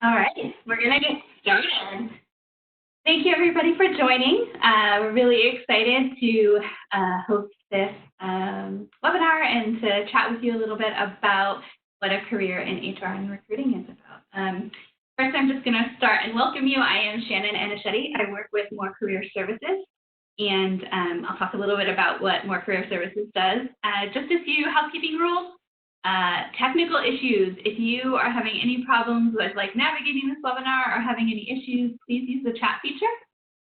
All right, we're going to get started. Thank you, everybody, for joining. We're really excited to host this webinar and to chat with you a little bit about what a career in HR and recruiting is about. First, I'm just going to start and welcome you. I am Shannon Anichetti. I work with More Career Services, and I'll talk a little bit about what More Career Services does. Just a few housekeeping rules. Technical issues. If you are having any problems with navigating this webinar or having any issues, please use the chat feature.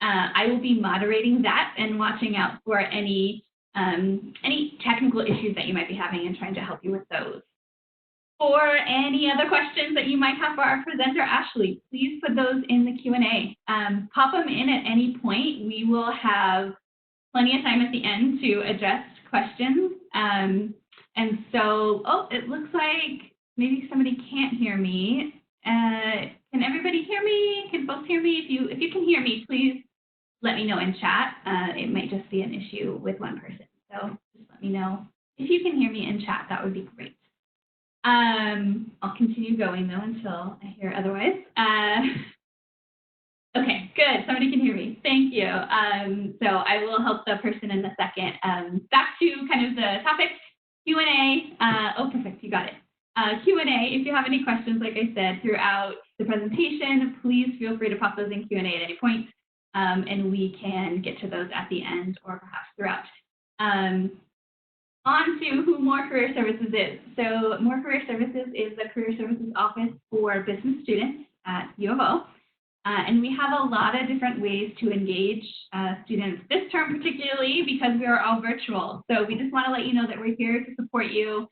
I will be moderating that and watching out for any technical issues that you might be having and trying to help you with those. For any other questions that you might have for our presenter, Ashley, please put those in the Q&A. Pop them in at any point. We will have plenty of time at the end to address questions. And so, it looks like maybe somebody can't hear me. Can everybody hear me? Can folks hear me? If you can hear me, please let me know in chat. It might just be an issue with one person. So just let me know if you can hear me in chat. That would be great. I'll continue going though until I hear otherwise. Okay, good. Somebody can hear me. Thank you. So I will help the person in a second. Back to kind of the topic. Q&A, perfect, you got it. Q&A, if you have any questions, like I said, throughout the presentation, please feel free to pop those in Q&A at any point, and we can get to those at the end or perhaps throughout. On to who More Career Services is. So More Career Services is the career services office for business students at U of O. And we have a lot of different ways to engage students this term, particularly because we are all virtual. So we just want to let you know that we're here to support you.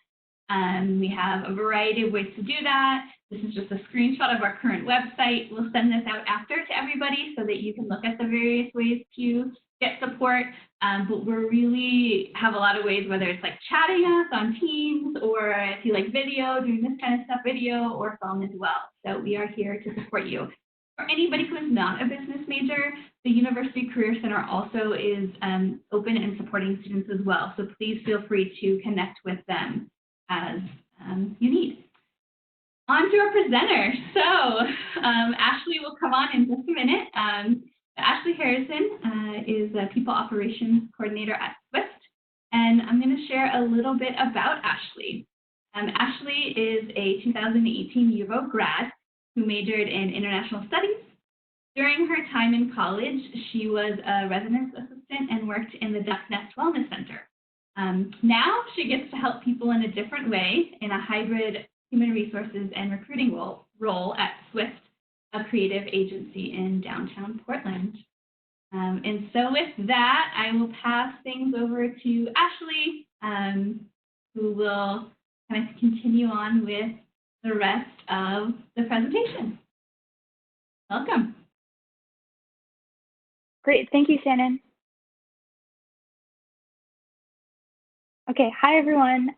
We have a variety of ways to do that. This is just a screenshot of our current website. We'll send this out after to everybody so that you can look at the various ways to get support. But we really have a lot of ways, whether it's like chatting us on Teams, or if you like video, doing this kind of stuff, video, or phone as well. So we are here to support you. For anybody who is not a business major, the University Career Center also is open and supporting students as well. So please feel free to connect with them as you need. On to our presenter. So Ashley will come on in just a minute. Ashley Harrison is a People Operations Coordinator at Swift, and I'm going to share a little bit about Ashley. Ashley is a 2018 U of O grad who majored in international studies. During her time in college, she was a residence assistant and worked in the Duck Nest Wellness Center. Now she gets to help people in a different way in a hybrid human resources and recruiting role at Swift, a creative agency in downtown Portland. And so with that, I will pass things over to Ashley, who will kind of continue on with the rest of the presentation. Welcome. Great, thank you, Shannon. Okay, hi everyone.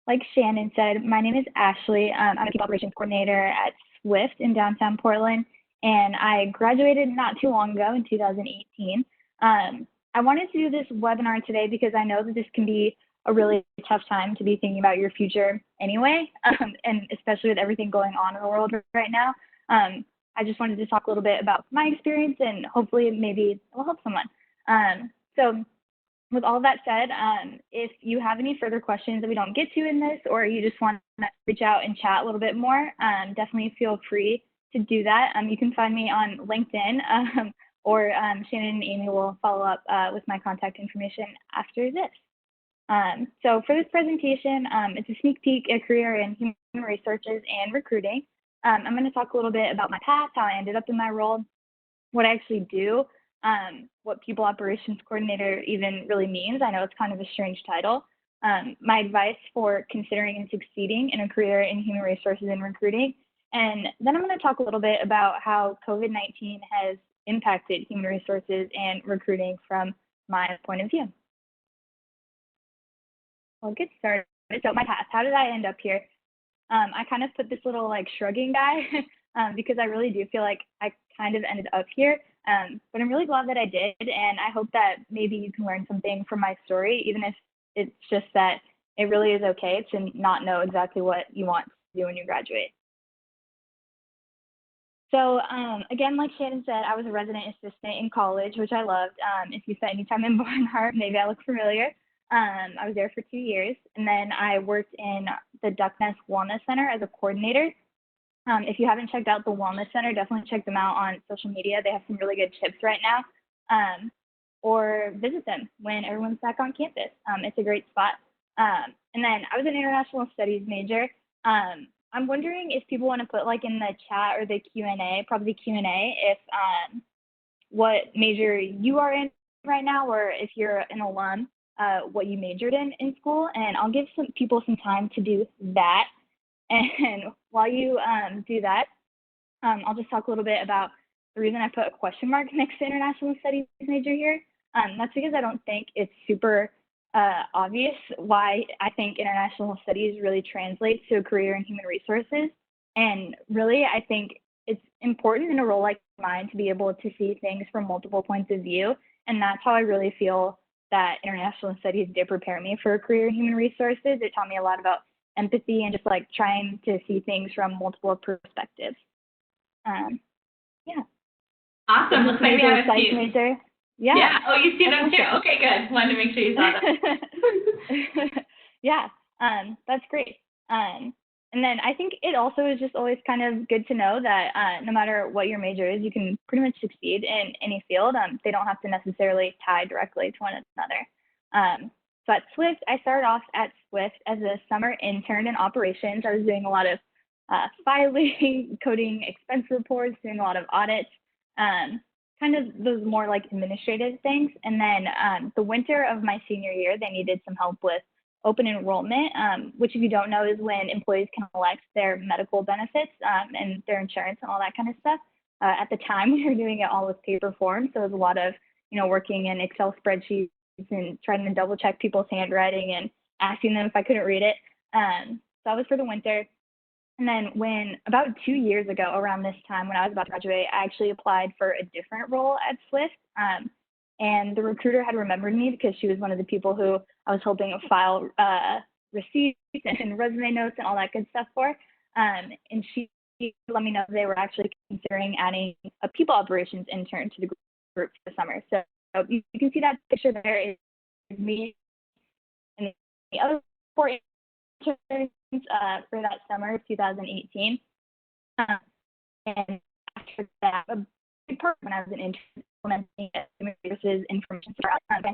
Like Shannon said, my name is Ashley. I'm a People Operations Coordinator at Swift in downtown Portland, and I graduated not too long ago in 2018. I wanted to do this webinar today because I know that this can be a really tough time to be thinking about your future anyway, and especially with everything going on in the world right now. I just wanted to talk a little bit about my experience, and hopefully maybe it will help someone. So with all that said, if you have any further questions that we don't get to in this, or you just want to reach out and chat a little bit more, definitely feel free to do that. You can find me on LinkedIn, or Shannon and Amy will follow up with my contact information after this. So for this presentation, it's a sneak peek at career in human resources and recruiting. I'm going to talk a little bit about my path, how I ended up in my role, what I actually do, what People Operations Coordinator even really means. I know it's kind of a strange title. My advice for considering and succeeding in a career in human resources and recruiting. And then I'm going to talk a little bit about how COVID-19 has impacted human resources and recruiting from my point of view. I'll get started. So my path, how did I end up here? I kind of put this little like shrugging guy because I really do feel like I kind of ended up here. But I'm really glad that I did, and I hope that maybe you can learn something from my story, even if it's just that it really is okay to not know exactly what you want to do when you graduate. So again, like Shannon said, I was a resident assistant in college, which I loved. If you spent any time in Barnhart, maybe I look familiar. I was there for 2 years, and then I worked in the Duck Nest Wellness Center as a coordinator. If you haven't checked out the Wellness Center, definitely check them out on social media. They have some really good tips right now. Or visit them when everyone's back on campus. It's a great spot. And then I was an international studies major. I'm wondering if people want to put like in the chat or the Q&A, probably Q&A, if what major you are in right now, or if you're an alum, what you majored in school. And I'll give some people some time to do that. And while you do that, I'll just talk a little bit about the reason I put a question mark next to international studies major here. That's because I don't think it's super obvious why I think international studies really translates to a career in human resources. And really, I think it's important in a role like mine to be able to see things from multiple points of view. And that's how I really feel that international studies did prepare me for a career in human resources. It taught me a lot about empathy and just like trying to see things from multiple perspectives. Yeah. Awesome. Looks like we have a few. Major. Yeah. Yeah. Oh, you see them too. Okay, good. Wanted to make sure you saw that. Yeah. That's great. And then I think it also is just always kind of good to know that no matter what your major is, you can pretty much succeed in any field. They don't have to necessarily tie directly to one another. So at Swift, I started off at Swift as a summer intern in operations. I was doing a lot of filing, coding expense reports, doing a lot of audits, kind of those more like administrative things. And then the winter of my senior year, they needed some help with open enrollment, which if you don't know is when employees can elect their medical benefits and their insurance and all that kind of stuff. At the time, we were doing it all with paper forms, so it was a lot of, working in Excel spreadsheets and trying to double check people's handwriting and asking them if I couldn't read it. So that was for the winter. And then when about 2 years ago, around this time when I was about to graduate, I actually applied for a different role at Swift. And the recruiter had remembered me because she was one of the people who I was helping file receipts and resume notes and all that good stuff for. And she let me know they were actually considering adding a people operations intern to the group for the summer. So you can see that picture there is me and the other 4 interns for that summer of 2018. And after that, a big part when I was an intern implementing human resources information,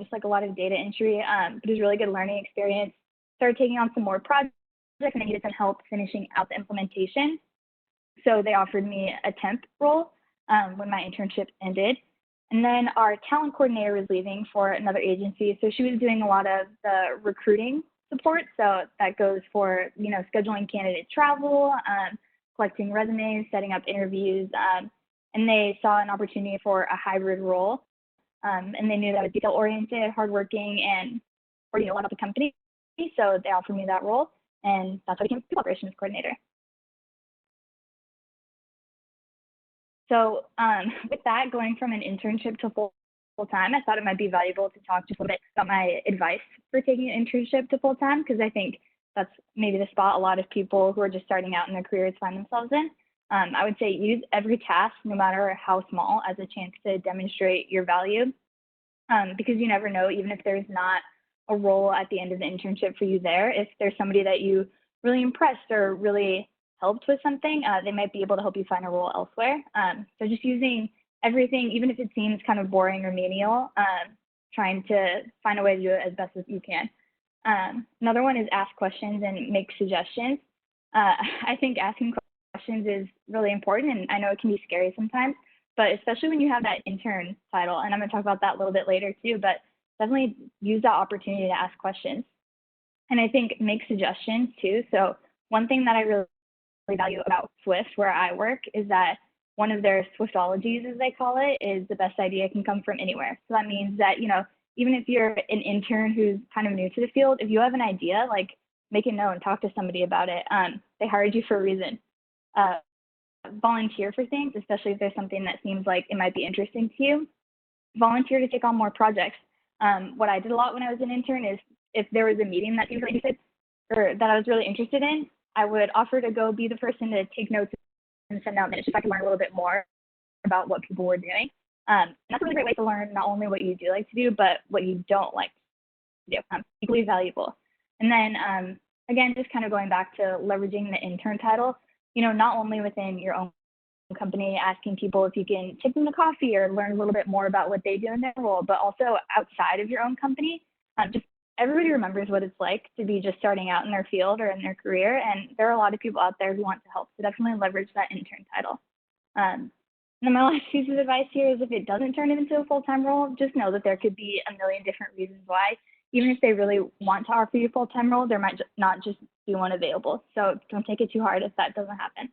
just like a lot of data entry, but it was a really good learning experience. Started taking on some more projects, and I needed some help finishing out the implementation. So they offered me a temp role when my internship ended. And then our talent coordinator was leaving for another agency, so she was doing a lot of the recruiting support. So that goes for, scheduling candidate travel, collecting resumes, setting up interviews, and they saw an opportunity for a hybrid role. And they knew that I was detail-oriented, hardworking, and working a lot of the company. So they offered me that role, and that's how I became people operations coordinator. So with that, going from an internship to full-time, I thought it might be valuable to talk just a little bit about my advice for taking an internship to full-time, because I think that's maybe the spot a lot of people who are just starting out in their careers find themselves in. I would say use every task, no matter how small, as a chance to demonstrate your value, because you never know, even if there's not a role at the end of the internship for you there, if there's somebody that you really impressed or really helped with something, they might be able to help you find a role elsewhere. So just using everything, even if it seems kind of boring or menial, trying to find a way to do it as best as you can. Another one is ask questions and make suggestions. I think asking questions is really important, and I know it can be scary sometimes, but especially when you have that intern title, and I'm going to talk about that a little bit later too, but definitely use that opportunity to ask questions. And I think make suggestions too. So one thing that I really value about Swift, where I work, is that one of their Swiftologies, as they call it, is the best idea can come from anywhere. So that means that, even if you're an intern who's kind of new to the field, if you have an idea, like make it known, talk to somebody about it. They hired you for a reason. Volunteer for things, especially if there's something that seems like it might be interesting to you. Volunteer to take on more projects. What I did a lot when I was an intern is if there was a meeting that you were interested or that I was really interested in, I would offer to go be the person to take notes send out minutes just so I could learn a little bit more about what people were doing. And that's a really great way to learn not only what you do like to do, but what you don't like to do. Equally valuable. And then again, just kind of going back to leveraging the intern title, not only within your own company, asking people if you can take them to coffee or learn a little bit more about what they do in their role, but also outside of your own company. Just everybody remembers what it's like to be just starting out in their field or in their career, and there are a lot of people out there who want to help, so definitely leverage that intern title. And then my last piece of advice here is if it doesn't turn into a full-time role, just know that there could be a million different reasons why. Even if they really want to offer you a full-time role, there might not just be one available. So don't take it too hard if that doesn't happen.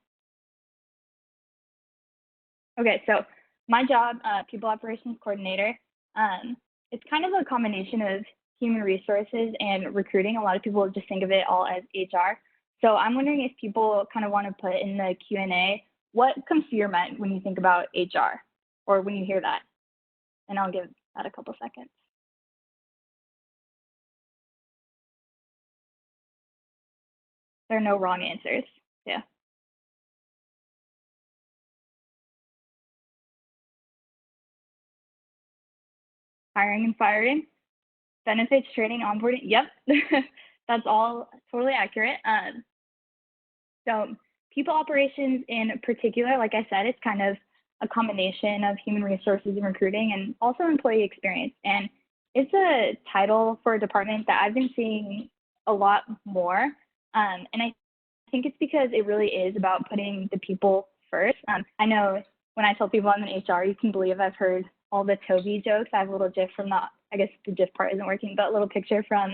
Okay, so my job, People Operations Coordinator, it's kind of a combination of human resources and recruiting. A lot of people just think of it all as HR. So I'm wondering if people kind of want to put in the Q&A, what comes to your mind when you think about HR or when you hear that? And I'll give that a couple seconds. There are no wrong answers. Yeah. Hiring and firing, benefits, training, onboarding. Yep. That's all totally accurate. So people operations in particular, like I said, it's kind of a combination of human resources and recruiting and also employee experience. And it's a title for a department that I've been seeing a lot more. And I think it's because it really is about putting the people first. I know when I tell people I'm in HR, you can believe I've heard all the Toby jokes. I have a little GIF from I guess the GIF part isn't working, but a little picture from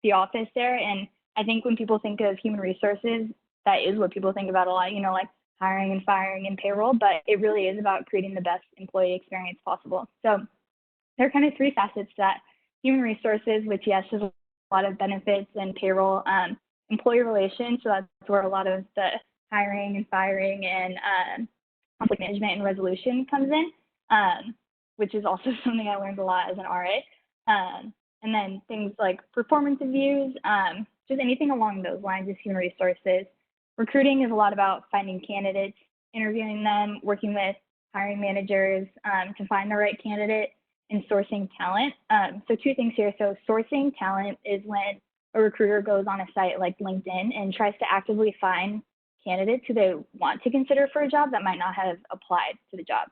The Office there. And I think when people think of human resources, that is what people think about a lot, like hiring and firing and payroll, but it really is about creating the best employee experience possible. So there are kind of three facets to that. Human resources, which yes, is a lot of benefits and payroll, employee relations, so that's where a lot of the hiring and firing and conflict management and resolution comes in, which is also something I learned a lot as an RA. And then things like performance reviews, just anything along those lines is human resources. Recruiting is a lot about finding candidates, interviewing them, working with hiring managers to find the right candidate, and sourcing talent. So two things here. So sourcing talent is when a recruiter goes on a site like LinkedIn and tries to actively find candidates who they want to consider for a job that might not have applied to the job.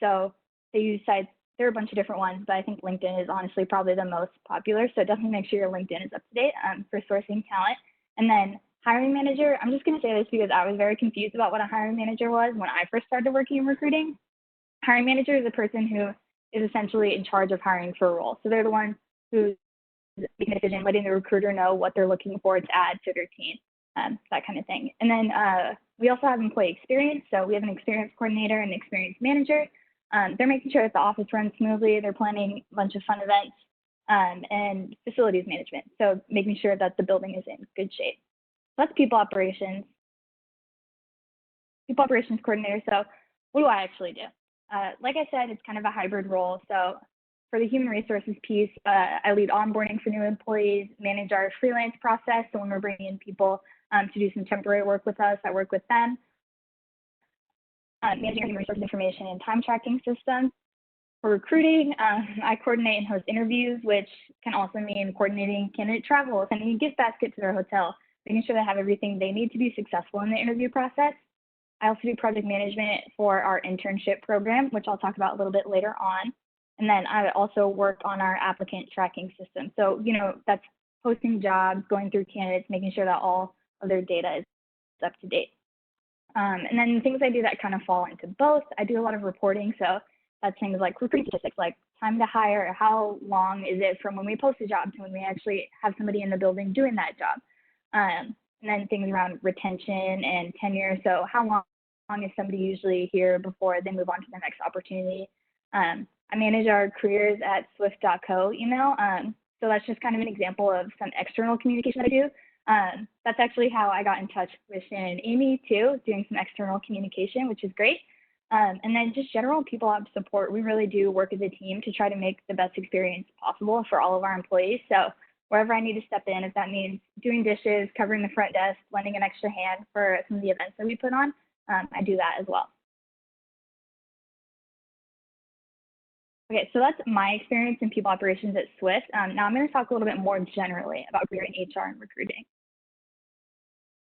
So they use sites, there are a bunch of different ones, but I think LinkedIn is honestly probably the most popular. So definitely make sure your LinkedIn is up to date for sourcing talent. And then hiring manager, I'm just going to say this because I was very confused about what a hiring manager was when I first started working in recruiting. Hiring manager is a person who is essentially in charge of hiring for a role. So they're the one who's making a decision, letting the recruiter know what they're looking for to add to their team, that kind of thing. And then we also have employee experience. So we have an experience coordinator and an experience manager. They're making sure that the office runs smoothly. They're planning a bunch of fun events and facilities management. So making sure that the building is in good shape. So that's people operations coordinator. So what do I actually do? Like I said, it's kind of a hybrid role. So for the human resources piece, I lead onboarding for new employees, manage our freelance process. So when we're bringing in people to do some temporary work with us, I work with them. Managing human resources information and time tracking systems. For recruiting, I coordinate and host interviews, which can also mean coordinating candidate travel, sending a gift basket to their hotel, making sure they have everything they need to be successful in the interview process. I also do project management for our internship program, which I'll talk about a little bit later on. And then I also work on our applicant tracking system. So, that's posting jobs, going through candidates, making sure that all of their data is up to date. And then the things I do that kind of fall into both, I do a lot of reporting. So that's things like recruiting statistics, like time to hire, how long is it from when we post a job to when we actually have somebody in the building doing that job. And then things around retention and tenure. So how long is somebody usually here before they move on to the next opportunity? I manage our careers at swift.co email. So that's just kind of an example of some external communication that I do. That's actually how I got in touch with Shannon and Amy too, doing some external communication, which is great. And then just general people ops support. We really do work as a team to try to make the best experience possible for all of our employees. So wherever I need to step in, if that means doing dishes, covering the front desk, lending an extra hand for some of the events that we put on, I do that as well. Okay, so that's my experience in people operations at Swift. Now I'm going to talk a little bit more generally about career in HR and recruiting.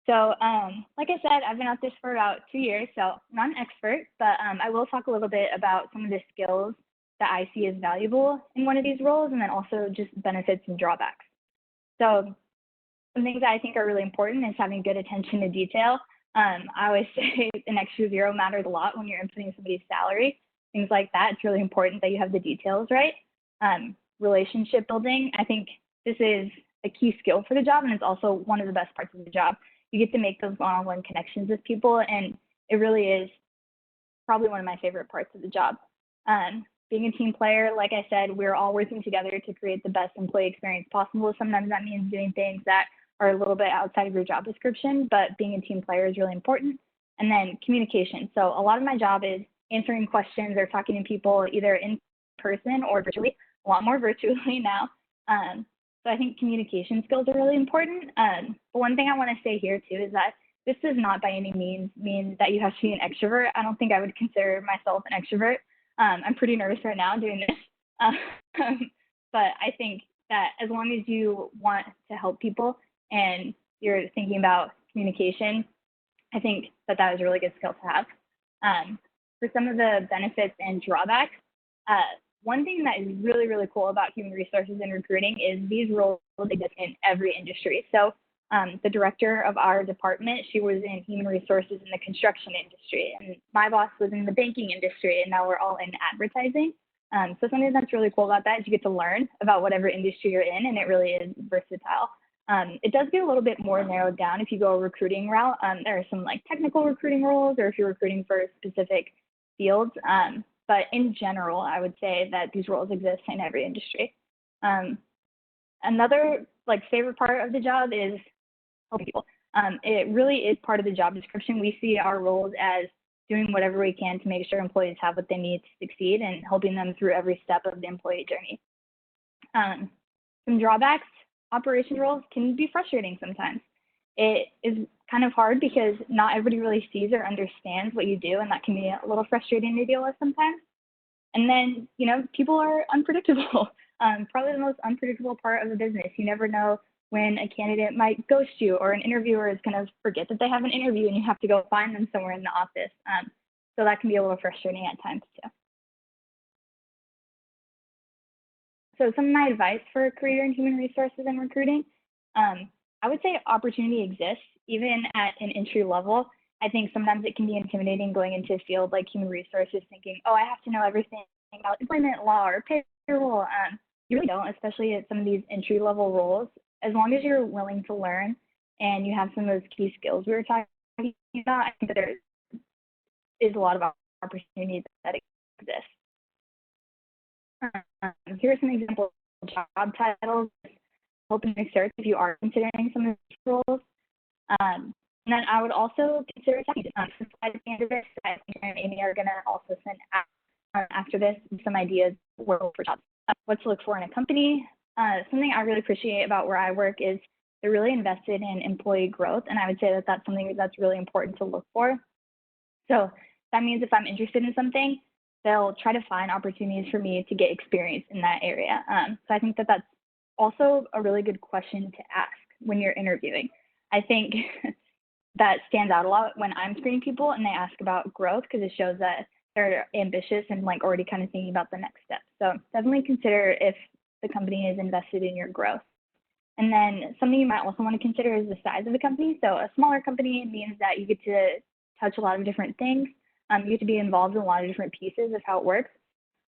So, like I said, I've been at this for about 2 years, so not an expert, but I will talk a little bit about some of the skills that I see as valuable in one of these roles, and then also just benefits and drawbacks. So, some things that I think are really important is having good attention to detail. I always say an extra zero matters a lot when you're inputting somebody's salary, things like that. It's really important that you have the details right. Relationship building, I think this is a key skill for the job, and it's also one of the best parts of the job. You get to make those one-on-one connections with people, and it really is probably one of my favorite parts of the job. Being a team player, like I said, we're all working together to create the best employee experience possible. Sometimes that means doing things that are a little bit outside of your job description, but being a team player is really important. And then communication. So a lot of my job is answering questions or talking to people either in person or virtually, a lot more virtually now. So I think communication skills are really important. But one thing I want to say here too is that this does not by any means mean that you have to be an extrovert. I don't think I would consider myself an extrovert. I'm pretty nervous right now doing this. But I think that as long as you want to help people and you're thinking about communication, I think that that is a really good skill to have. For some of the benefits and drawbacks, one thing that is really, really cool about human resources and recruiting is these roles exist in every industry. So the director of our department, she was in human resources in the construction industry, and my boss was in the banking industry, and now we're all in advertising. So something that's really cool about that is you get to learn about whatever industry you're in, and it really is versatile. It does get a little bit more narrowed down if you go a recruiting route. There are some like technical recruiting roles, or if you're recruiting for specific fields. But in general, I would say that these roles exist in every industry. Another like favorite part of the job is helping people. It really is part of the job description. We see our roles as doing whatever we can to make sure employees have what they need to succeed and helping them through every step of the employee journey. Some drawbacks, operation roles can be frustrating sometimes. It is kind of hard because not everybody really sees or understands what you do, and that can be a little frustrating to deal with sometimes. And then, you know, people are unpredictable. Probably the most unpredictable part of the business. You never know when a candidate might ghost you, or an interviewer is going to forget that they have an interview and you have to go find them somewhere in the office. So that can be a little frustrating at times too. So some of my advice for a career in human resources and recruiting, I would say opportunity exists even at an entry level. I think sometimes it can be intimidating going into a field like human resources thinking, oh, I have to know everything about employment law or payroll. You really don't, especially at some of these entry level roles. As long as you're willing to learn and you have some of those key skills we were talking about, I think that there is a lot of opportunities that exist. Here are some example job titles. Open your search if you are considering some of these roles. And then I would also consider some candidates that and Amy are going to also send out after this some ideas for jobs. What to look for in a company. Something I really appreciate about where I work is they're really invested in employee growth, and I would say that that's something that's really important to look for. So that means if I'm interested in something, they'll try to find opportunities for me to get experience in that area. So I think that that's also a really good question to ask when you're interviewing. I think that stands out a lot when I'm screening people and they ask about growth, because it shows that they're ambitious and like already kind of thinking about the next step. So definitely consider if the company is invested in your growth. And then something you might also want to consider is the size of the company. So a smaller company means that you get to touch a lot of different things. You get to be involved in a lot of different pieces of how it works.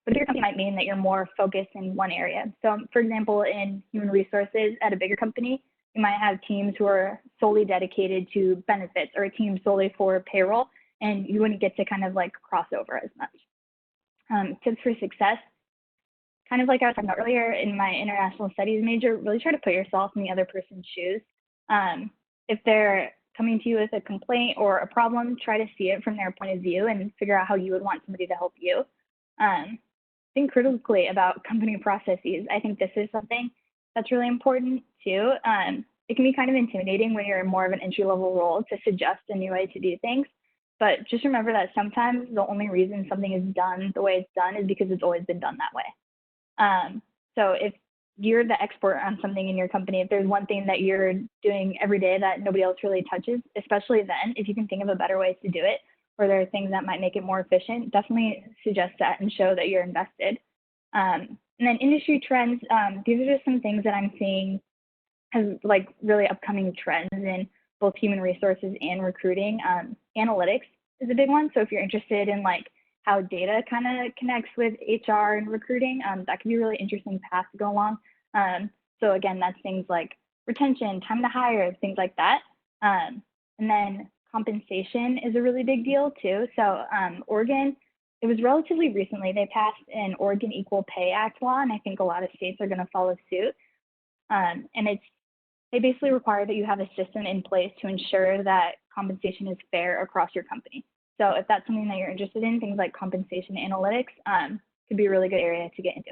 But a bigger company might mean that you're more focused in one area. So for example, in human resources at a bigger company, you might have teams who are solely dedicated to benefits, or a team solely for payroll, and you wouldn't get to kind of like cross over as much. Tips for success, kind of like I was talking about earlier in my international studies major, really try to put yourself in the other person's shoes. If they're coming to you with a complaint or a problem, try to see it from their point of view and figure out how you would want somebody to help you. Think critically about company processes. I think this is something that's really important too. It can be kind of intimidating when you're in more of an entry-level role to suggest a new way to do things. But just remember that sometimes the only reason something is done the way it's done is because it's always been done that way. So if you're the expert on something in your company, if there's one thing that you're doing every day that nobody else really touches, especially then, if you can think of a better way to do it, or there are things that might make it more efficient, definitely suggest that and show that you're invested. And then industry trends, these are just some things that I'm seeing as like really upcoming trends in both human resources and recruiting. Analytics is a big one. So if you're interested in like how data kind of connects with HR and recruiting, that could be a really interesting path to go along. So again, that's things like retention, time to hire, things like that. And then compensation is a really big deal too. So Oregon, it was relatively recently, they passed an Oregon Equal Pay Act law, and I think a lot of states are going to follow suit. And they basically require that you have a system in place to ensure that compensation is fair across your company. So if that's something that you're interested in, things like compensation analytics could be a really good area to get into.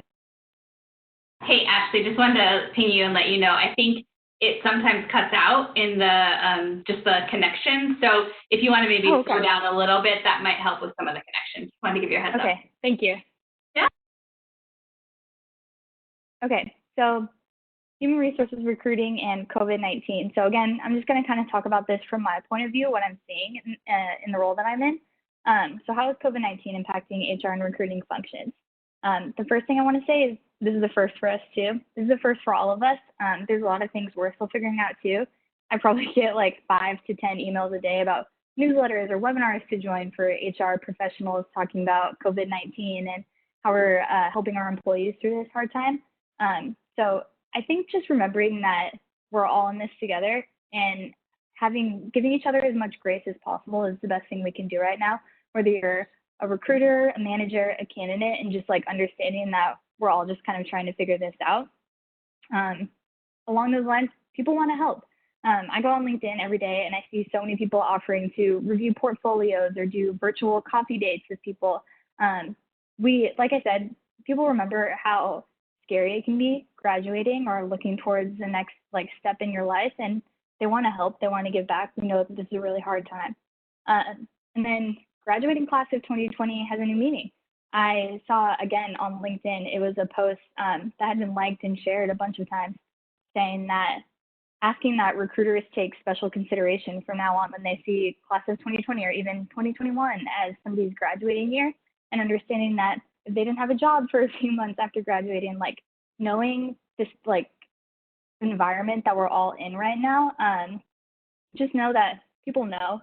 Hey, Ashley, just wanted to ping you and let you know, I think it sometimes cuts out in the just the connection. So if you want to maybe slow down a little bit, that might help with some of the connection. Just wanted to give you a heads up. Okay, thank you. Yeah. Okay, so human resources recruiting and COVID-19. So again, I'm just going to kind of talk about this from my point of view, what I'm seeing in the role that I'm in. So how is COVID-19 impacting HR and recruiting functions? The first thing I want to say is this is the first for us too. This is the first for all of us. There's a lot of things we're still figuring out too. I probably get like 5 to 10 emails a day about newsletters or webinars to join for HR professionals talking about COVID-19 and how we're helping our employees through this hard time. So I think just remembering that we're all in this together and giving each other as much grace as possible is the best thing we can do right now, whether you're a recruiter, a manager, a candidate, and just like understanding that we're all just kind of trying to figure this out. Along those lines, people want to help. I go on LinkedIn every day and I see so many people offering to review portfolios or do virtual coffee dates with people. Like I said, people remember how scary it can be graduating or looking towards the next like step in your life, and they want to help, they want to give back. We know that this is a really hard time. And then graduating class of 2020 has a new meaning. I saw again on LinkedIn, it was a post that had been liked and shared a bunch of times saying that asking that recruiters take special consideration from now on when they see class of 2020 or even 2021 as somebody's graduating year, and understanding that if they didn't have a job for a few months after graduating, like knowing this like environment that we're all in right now, just know that people know.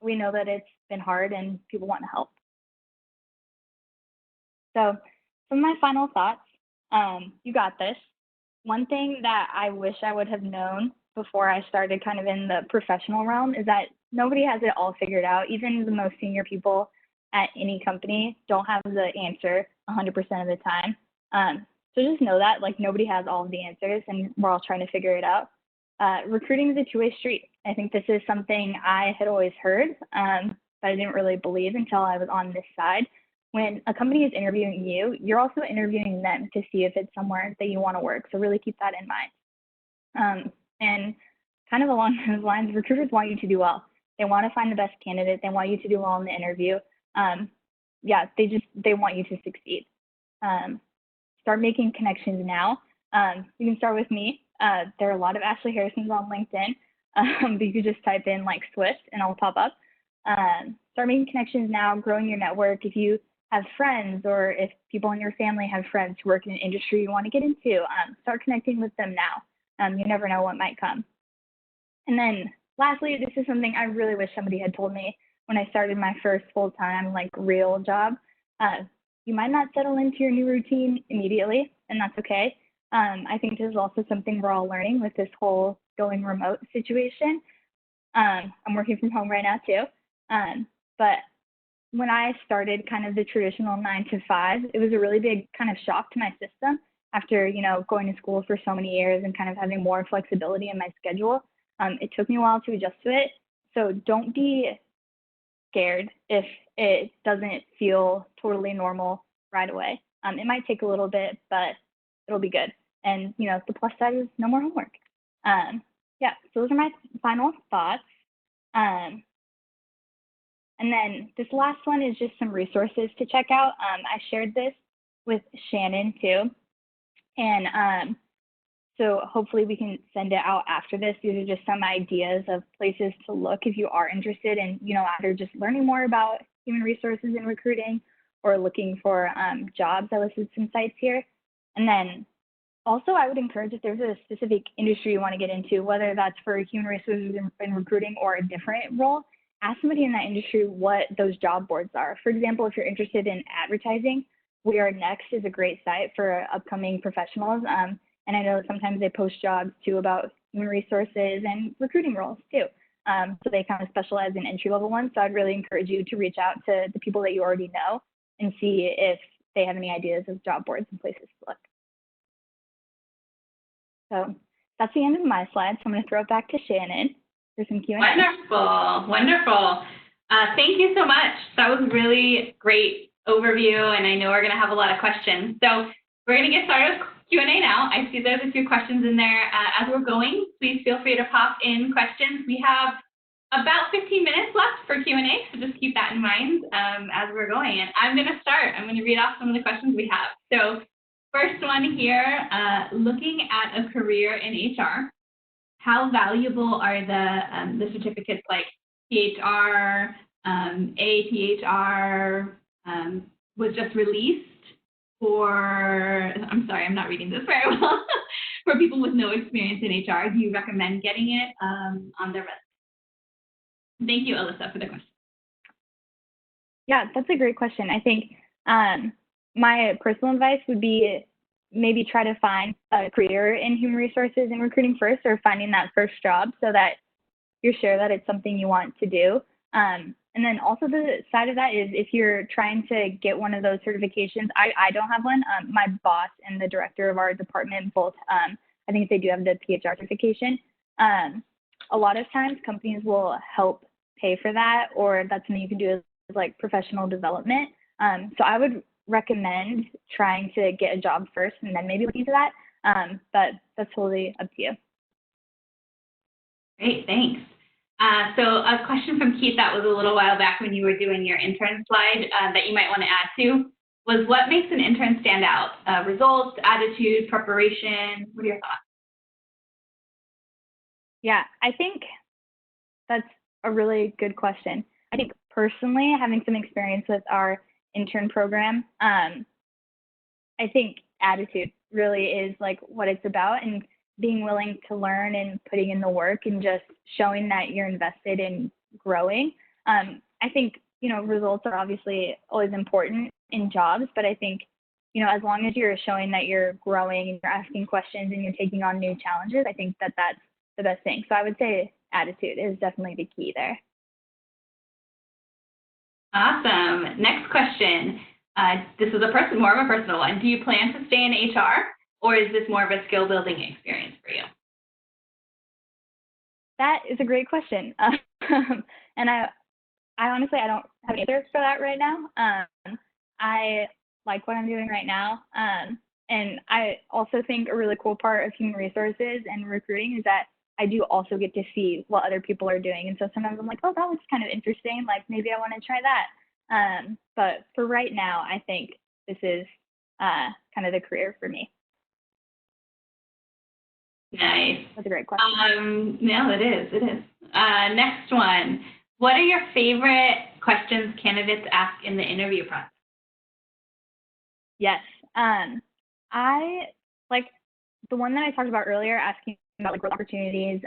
We know that it's been hard and people want to help. So some of my final thoughts, you got this. One thing that I wish I would have known before I started kind of in the professional realm is that nobody has it all figured out. Even the most senior people at any company don't have the answer 100% of the time. So just know that like nobody has all of the answers and we're all trying to figure it out. Recruiting is a two-way street. I think this is something I had always heard, but I didn't really believe until I was on this side. When a company is interviewing you, you're also interviewing them to see if it's somewhere that you want to work. So really keep that in mind. And kind of along those lines, recruiters want you to do well. They want to find the best candidate. They want you to do well in the interview. They want you to succeed. Start making connections now. You can start with me. There are a lot of Ashley Harrisons on LinkedIn, but you could just type in like Swift and I'll pop up. Start making connections now, growing your network. If you have friends or if people in your family have friends who work in an industry you want to get into, start connecting with them now. You never know what might come. And then lastly, this is something I really wish somebody had told me when I started my first full-time like real job. You might not settle into your new routine immediately, and that's okay. I think this is also something we're all learning with this whole going remote situation. I'm working from home right now too. But when I started kind of the traditional 9 to 5, it was a really big kind of shock to my system after, going to school for so many years and kind of having more flexibility in my schedule. It took me a while to adjust to it. So don't be scared if it doesn't feel totally normal right away. It might take a little bit, but it'll be good. And, the plus side is no more homework. So those are my final thoughts. And then this last one is just some resources to check out. I shared this with Shannon too. And so hopefully we can send it out after this. These are just some ideas of places to look if you are interested in, either just learning more about human resources and recruiting or looking for jobs. I listed some sites here. And then also I would encourage if there's a specific industry you want to get into, whether that's for human resources and recruiting or a different role, ask somebody in that industry what those job boards are. For example, if you're interested in advertising, We Are Next is a great site for upcoming professionals. And I know that sometimes they post jobs too about human resources and recruiting roles too. So they kind of specialize in entry-level ones. So I'd really encourage you to reach out to the people that you already know and see if they have any ideas of job boards and places to look. So that's the end of my slides. So I'm going to throw it back to Shannon for some Q&A. Wonderful, wonderful. Thank you so much. That was really great overview, and I know we're going to have a lot of questions. So we're going to get started with Q&A now. I see there's a few questions in there. As we're going, please feel free to pop in questions. We have about 15 minutes left for Q&A, so just keep that in mind as we're going. And I'm going to start. I'm going to read off some of the questions we have. So first one here, looking at a career in HR, how valuable are the certificates like PHR, APHR, was just released for, I'm sorry, I'm not reading this very well, for people with no experience in HR? Do you recommend getting it on their resume? Thank you, Alyssa, for the question. Yeah, that's a great question. I think my personal advice would be maybe try to find a career in human resources and recruiting first, or finding that first job so that you're sure that it's something you want to do. And then also the side of that is if you're trying to get one of those certifications, I don't have one. My boss and the director of our department both, I think they do have the PHR certification. A lot of times companies will help pay for that, or that's something you can do as like professional development. So I would recommend trying to get a job first and then maybe looking into that. But that's totally up to you. Great, thanks. So a question from Keith that was a little while back when you were doing your intern slide that you might want to add to was, what makes an intern stand out? Results, attitude, preparation? What are your thoughts? Yeah, I think that's a really good question. I think personally, having some experience with our intern program, I think attitude really is like what it's about, and being willing to learn and putting in the work and just showing that you're invested in growing. I think, results are obviously always important in jobs, but I think, as long as you're showing that you're growing and you're asking questions and you're taking on new challenges, I think that that's the best thing. So I would say attitude is definitely the key there. Awesome. Next question. This is more of a personal one. Do you plan to stay in HR, or is this more of a skill building experience for you? That is a great question. And I honestly, I don't have an answer for that right now. I like what I'm doing right now. And I also think a really cool part of human resources and recruiting is that I do also get to see what other people are doing. And so sometimes I'm like, oh, that looks kind of interesting. Like maybe I want to try that. But for right now, I think this is kind of the career for me. Nice. That's a great question. No, it is. It is. Next one. What are your favorite questions candidates ask in the interview process? Yes. I like the one that I talked about earlier, asking about like growth opportunities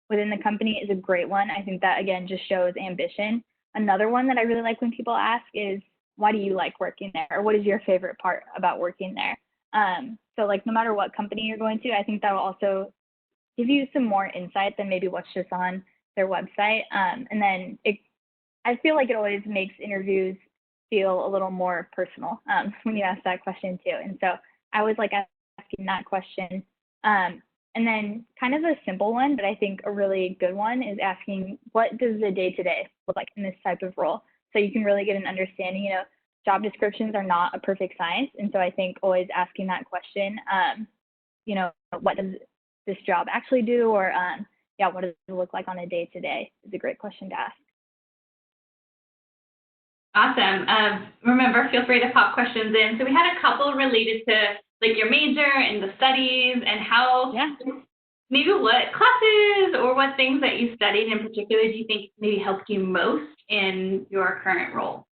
within the company is a great one. I think that, again, just shows ambition. Another one that I really like when people ask is, why do you like working there? Or what is your favorite part about working there? So like no matter what company you're going to, I think that will also give you some more insight than maybe what's just on their website. And then I feel like it always makes interviews feel a little more personal when you ask that question too. And so I always like asking that question. And then kind of a simple one, but I think a really good one is asking, what does the day-to-day look like in this type of role? So you can really get an understanding. Job descriptions are not a perfect science. And so I think always asking that question, what does this job actually do? Or what does it look like on a day-to-day is a great question to ask. Awesome. Remember, feel free to pop questions in. So we had a couple related to like your major and the studies and how Yeah. maybe what classes or what things that you studied in particular do you think maybe helped you most in your current role?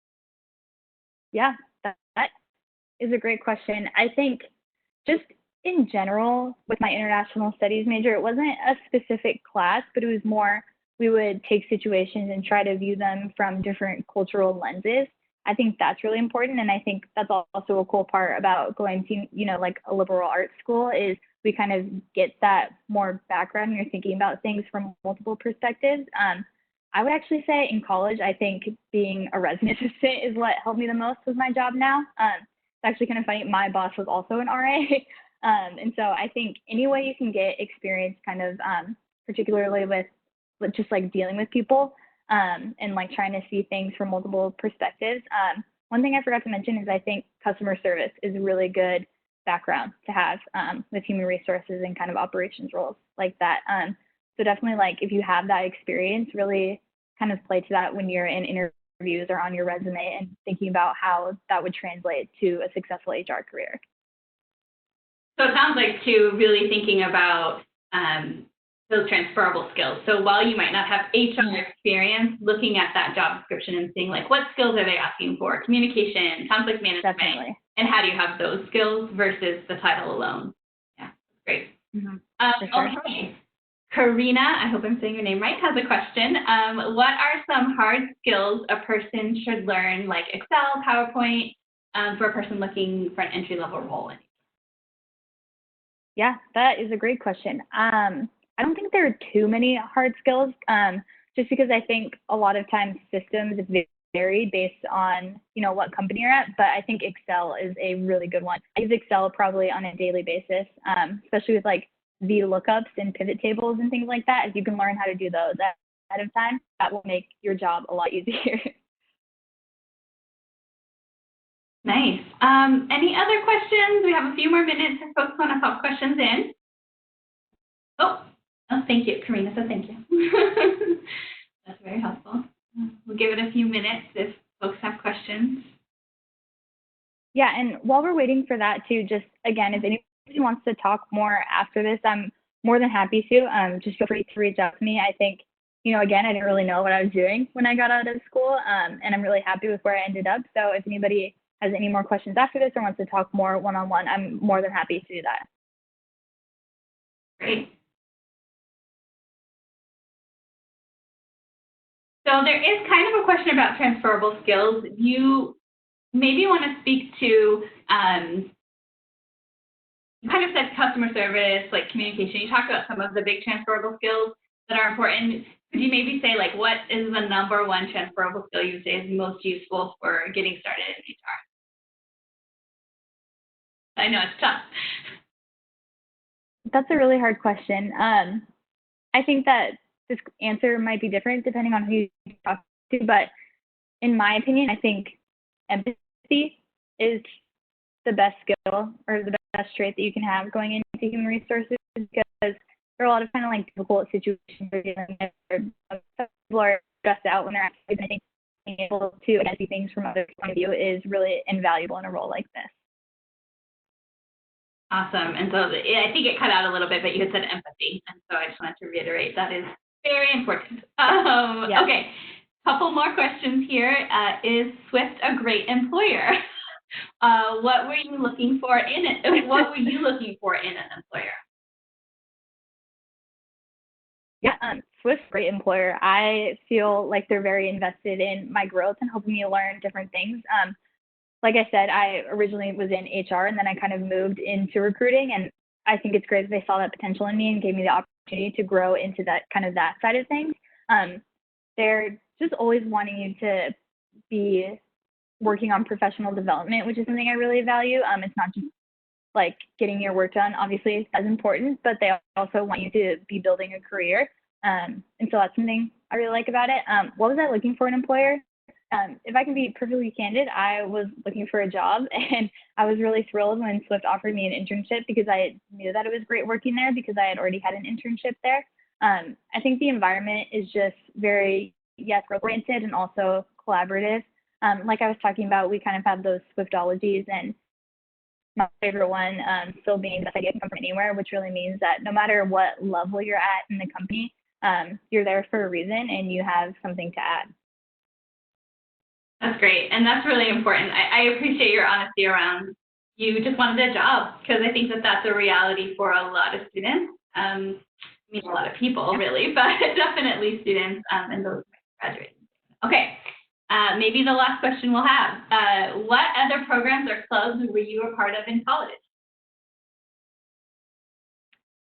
Yeah, that is a great question. I think just in general, with my international studies major, it wasn't a specific class, but it was more we would take situations and try to view them from different cultural lenses. I think that's really important. And I think that's also a cool part about going to, like a liberal arts school is we kind of get that more background and you're thinking about things from multiple perspectives. I would actually say in college, I think being a resume assistant is what helped me the most with my job now. It's actually kind of funny. My boss was also an RA. And so I think any way you can get experience kind of particularly with just like dealing with people and like trying to see things from multiple perspectives. One thing I forgot to mention is I think customer service is a really good background to have with human resources and kind of operations roles like that. So definitely like if you have that experience, really kind of play to that when you're in interviews or on your resume and thinking about how that would translate to a successful HR career. So it sounds like too really thinking about those transferable skills. So while you might not have HR experience, looking at that job description and seeing like what skills are they asking for? Communication, conflict management, Definitely. and how do you have those skills versus the title alone? Yeah, great. Mm-hmm. Okay. Karina, I hope I'm saying your name right, has a question. What are some hard skills a person should learn, like Excel, PowerPoint, for a person looking for an entry-level role? Yeah, that is a great question. I don't think there are too many hard skills, just because I think a lot of times systems vary based on, what company you're at, but I think Excel is a really good one. I use Excel probably on a daily basis, especially with like VLOOKUPs and pivot tables and things like that. If you can learn how to do those ahead of time, that will make your job a lot easier. Nice. Any other questions? We have a few more minutes if folks want to pop questions in. Oh, thank you. Karina said thank you. That's very helpful. We'll give it a few minutes if folks have questions. Yeah, and while we're waiting for that too, just again, if anybody wants to talk more after this, I'm more than happy to. Just feel free to reach out to me. I think, again, I didn't really know what I was doing when I got out of school, and I'm really happy with where I ended up. So if anybody has any more questions after this or wants to talk more one-on-one, I'm more than happy to do that. Great. So there is kind of a question about transferable skills. You maybe want to speak to, you kind of said customer service, like communication. You talked about some of the big transferable skills that are important. Could you maybe say, like, what is the number one transferable skill you say is most useful for getting started in HR? I know it's tough. That's a really hard question. I think that this answer might be different depending on who you talk to, but in my opinion, I think empathy is the best skill or the best trait that you can have going into human resources because there are a lot of kind of like difficult situations where people are stressed out when they're actually, I think being able to see things from other point of view is really invaluable in a role like this. Awesome. And so I think it cut out a little bit, but you had said empathy. And so I just wanted to reiterate that is very important. Yeah. Okay. Couple more questions here. Is Swift a great employer? What were you looking for in it? What were you looking for in an employer? Yeah, Swift's a great employer. I feel like they're very invested in my growth and helping me learn different things. Like I said, I originally was in HR and then I kind of moved into recruiting, and I think it's great that they saw that potential in me and gave me the opportunity to grow into that kind of that side of things. They're just always wanting you to be working on professional development, which is something I really value. It's not just like getting your work done, obviously that's important, but they also want you to be building a career. And so that's something I really like about it. What was I looking for in an employer? If I can be perfectly candid, I was looking for a job and I was really thrilled when Swift offered me an internship because I knew that it was great working there because I had already had an internship there. I think the environment is just very, growth oriented and also collaborative. Like I was talking about, we kind of have those Swiftologies, and my favorite one still being the best idea can come from anywhere, which really means that no matter what level you're at in the company, you're there for a reason and you have something to add. That's great, and that's really important. I appreciate your honesty around you just wanted a job, because I think that that's a reality for a lot of students. I mean, a lot of people really, but definitely students and those graduating. Okay, maybe the last question we'll have. What other programs or clubs were you a part of in college?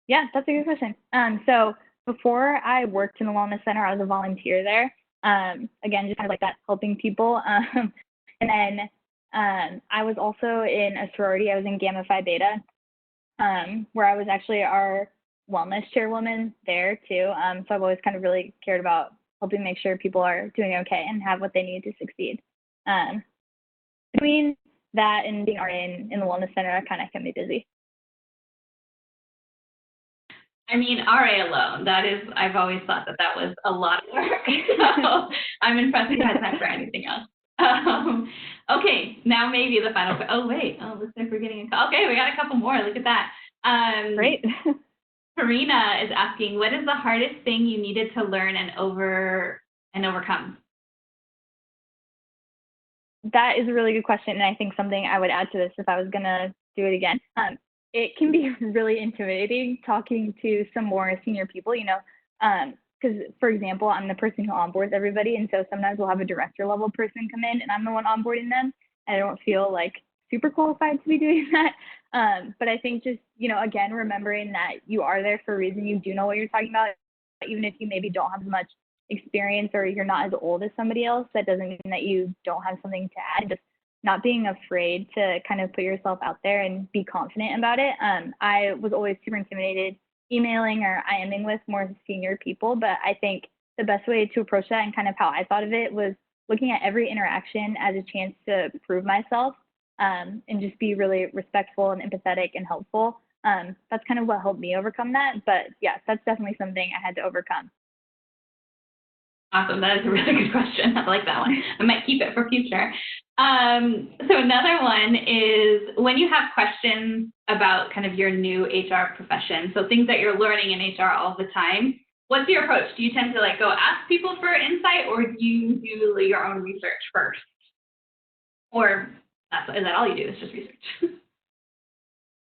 Yeah, that's a good question. So before I worked in the Wellness Center, I was a volunteer there. Again, just kind of like that, helping people. And then I was also in a sorority. I was in Gamma Phi Beta, where I was actually our wellness chairwoman there too. So I've always kind of really cared about helping make sure people are doing okay and have what they need to succeed. Between that and being RA in the Wellness Center, that kind of kept me busy. I mean, RA alone, that is, I've always thought that that was a lot of work. So I'm impressed you had time for anything else. Okay, now maybe the final, oh wait, oh, looks like we're getting a call. Okay, we got a couple more, look at that. Great. Karina is asking, what is the hardest thing you needed to learn and overcome? That is a really good question, and I think something I would add to this if I was going to do it again. It can be really intimidating talking to some more senior people, you know, because, for example, I'm the person who onboards everybody, and so sometimes we'll have a director level person come in, and I'm the one onboarding them, and I don't feel like super qualified to be doing that. But I think just, you know, again, remembering that you are there for a reason, you do know what you're talking about, even if you maybe don't have as much experience or you're not as old as somebody else, that doesn't mean that you don't have something to add. Just not being afraid to kind of put yourself out there and be confident about it. I was always super intimidated emailing or IMing with more senior people, but I think the best way to approach that and kind of how I thought of it was looking at every interaction as a chance to prove myself, and just be really respectful and empathetic and helpful. That's kind of what helped me overcome that. But yes, that's definitely something I had to overcome. Awesome. That is a really good question. I like that one. I might keep it for future. So another one is when you have questions about kind of your new HR profession, so things that you're learning in HR all the time, what's your approach? Do you tend to like go ask people for insight, or do you do your own research first? Or is that all you do is just research?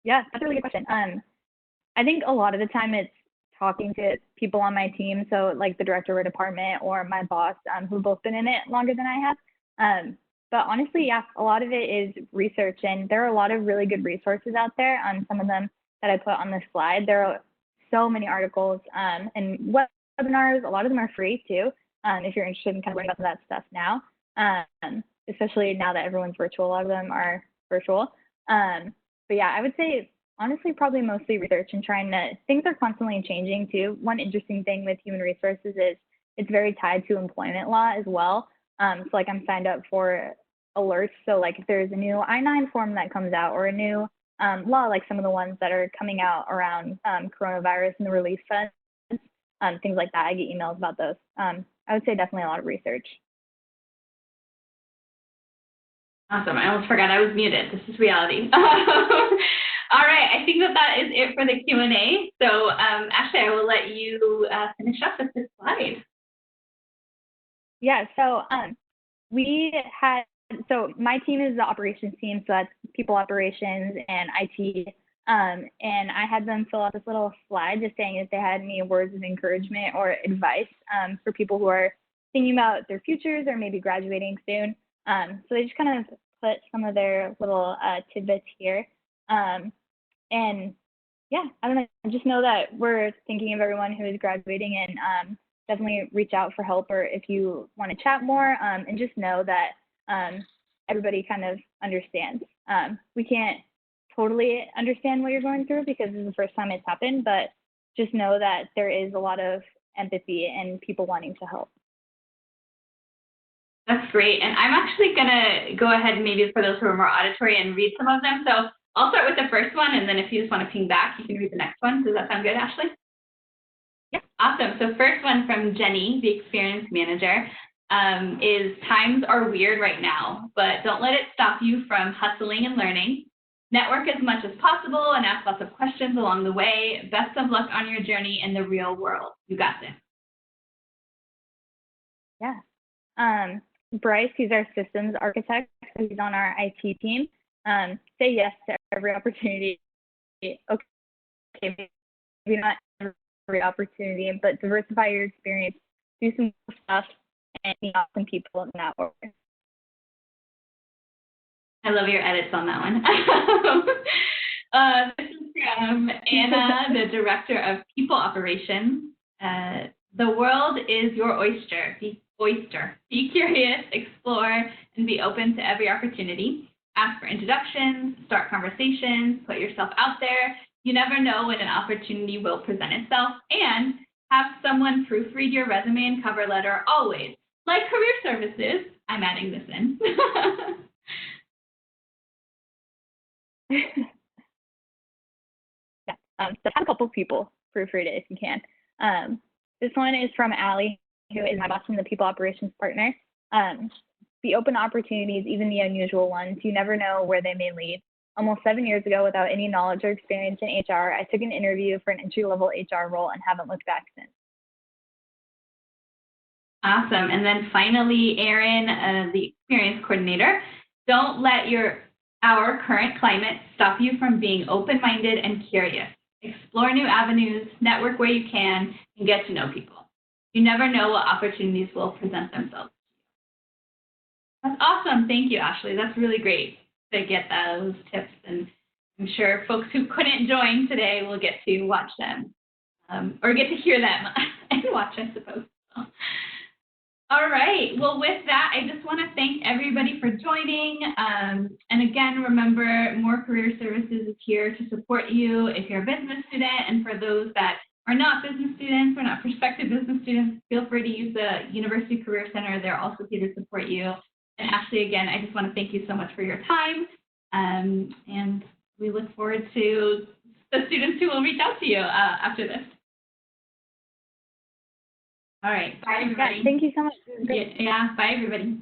Yeah, that's a really good question. I think a lot of the time it's talking to people on my team, so like the director of a department or my boss, who've both been in it longer than I have. But honestly, yeah, a lot of it is research, and there are a lot of really good resources out there. Some of them that I put on the slide, there are so many articles and webinars. A lot of them are free too, if you're interested in kind of learning about that stuff now, especially now that everyone's virtual. A lot of them are virtual. But yeah, I would say honestly, probably mostly research and trying to, things are constantly changing too. One interesting thing with human resources is it's very tied to employment law as well. So like I'm signed up for alerts. So like if there's a new I-9 form that comes out or a new law, like some of the ones that are coming out around coronavirus and the relief funds, things like that, I get emails about those. I would say definitely a lot of research. Awesome. I almost forgot I was muted. This is reality. All right, I think that is it for the Q&A. So Ashley, I will let you finish up with this slide. Yeah, so so my team is the operations team, so that's people operations and IT. And I had them fill out this little slide just saying if they had any words of encouragement or advice for people who are thinking about their futures or maybe graduating soon. So they just kind of put some of their little tidbits here. And yeah, I don't know, just know that we're thinking of everyone who is graduating, and definitely reach out for help or if you want to chat more, and just know that everybody kind of understands. We can't totally understand what you're going through because this is the first time it's happened, but just know that there is a lot of empathy and people wanting to help. That's great. And I'm actually going to go ahead and maybe for those who are more auditory and read some of them. So I'll start with the first one, and then if you just want to ping back, you can read the next one. Does that sound good, Ashley? Yeah. Awesome. So first one from Jenny, the experience manager. is times are weird right now, but don't let it stop you from hustling and learning. Network as much as possible and ask lots of questions along the way. Best of luck on your journey in the real world. You got this. Yeah. Bryce, he's our systems architect. So he's on our IT team. Say yes to every opportunity. Okay, maybe not every opportunity, but diversify your experience, do some cool stuff, and meet awesome people in that order. I love your edits on that one. This is from Anna, the Director of People Operations. The world is your oyster. Be curious, explore, and be open to every opportunity. Ask for introductions, start conversations, put yourself out there. You never know when an opportunity will present itself, and have someone proofread your resume and cover letter always. Like career services, I'm adding this in. Yeah, so have a couple people proofread it if you can. This one is from Allie, who is my boss and the people operations partner. Be open to opportunities, even the unusual ones. You never know where they may lead. Almost 7 years ago, without any knowledge or experience in HR, I took an interview for an entry-level HR role and haven't looked back since. Awesome. And then finally, Erin, the experience coordinator, don't let our current climate stop you from being open-minded and curious. Explore new avenues, network where you can, and get to know people. You never know what opportunities will present themselves. That's awesome. Thank you, Ashley. That's really great to get those tips. And I'm sure folks who couldn't join today will get to watch them or get to hear them and watch, I suppose. So. All right. Well, with that, I just want to thank everybody for joining. And again, remember, More Career Services is here to support you if you're a business student. And for those that are not business students or not prospective business students, feel free to use the University Career Center. They're also here to support you. And Ashley, again, I just want to thank you so much for your time. And we look forward to the students who will reach out to you after this. All right. Bye, everybody. Yeah, thank you so much. Yeah, bye, everybody.